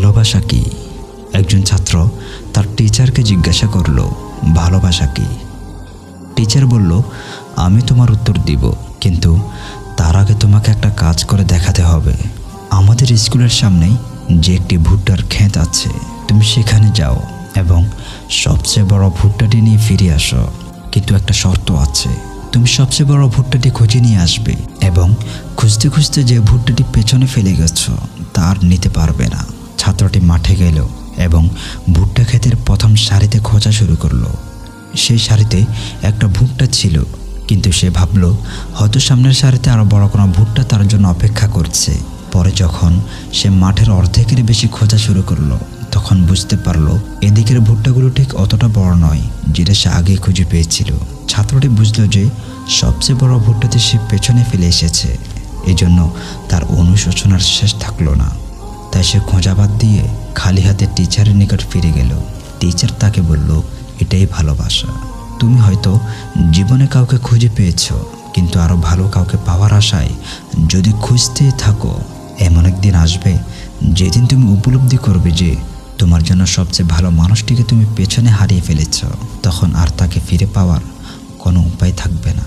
ভালোবাসা কি? একজন ছাত্র তার টিচারকে জিজ্ঞাসা করলো, ভালোবাসা কি? টিচার বলল, আমি তোমার উত্তর দিব, কিন্তু তার আগে তোমাকে একটা কাজ করে দেখাতে হবে। আমাদের স্কুলের সামনেই যে একটি ভুট্টার ক্ষেত আছে, তুমি সেখানে যাও এবং সবচেয়ে বড় ভুট্টাটি নিয়ে ফিরে আসো। কিন্তু একটা শর্ত আছে, তুমি সবচেয়ে বড় ভুট্টাটি খুঁজে নিয়ে আসবে এবং খুঁজতে খুঁজতে যে ভুট্টাটি পেছনে ফেলে গেছো তার নিতে পারবে না। ছাত্রটি মাঠে গেল এবং ভুট্টা ক্ষেতের প্রথম সারিতে খোঁজা শুরু করলো। সেই সারিতে একটা ভুট্টা ছিল, কিন্তু সে ভাবলো হয়তো সামনের সারিতে আরও বড় কোনো ভুট্টা তার জন্য অপেক্ষা করছে। পরে যখন সে মাঠের অর্ধেকের বেশি খোঁজা শুরু করলো, তখন বুঝতে পারলো এদিকের ভুট্টাগুলো ঠিক অতটা বড় নয় যেটা সে আগে খুঁজে পেয়েছিল। ছাত্রটি বুঝলো যে সবচেয়ে বড় ভুট্টাতে সে পেছনে ফেলে এসেছে। এজন্য তার অনুশোচনার শেষ থাকলো না। তাই সে খোঁজা বাদ দিয়ে খালি হাতে টিচারের নিকট ফিরে গেল। টিচার তাকে বলল, এটাই ভালোবাসা। তুমি হয়তো জীবনে কাউকে খুঁজে পেয়েছো, কিন্তু আরও ভালো কাউকে পাওয়ার আশায় যদি খুঁজতেই থাকো, এমন একদিন আসবে যেদিন তুমি উপলব্ধি করবে যে তোমার জন্য সবচেয়ে ভালো মানুষটিকে তুমি পেছনে হারিয়ে ফেলেছ। তখন আর তাকে ফিরে পাওয়ার কোনো উপায় থাকবে না।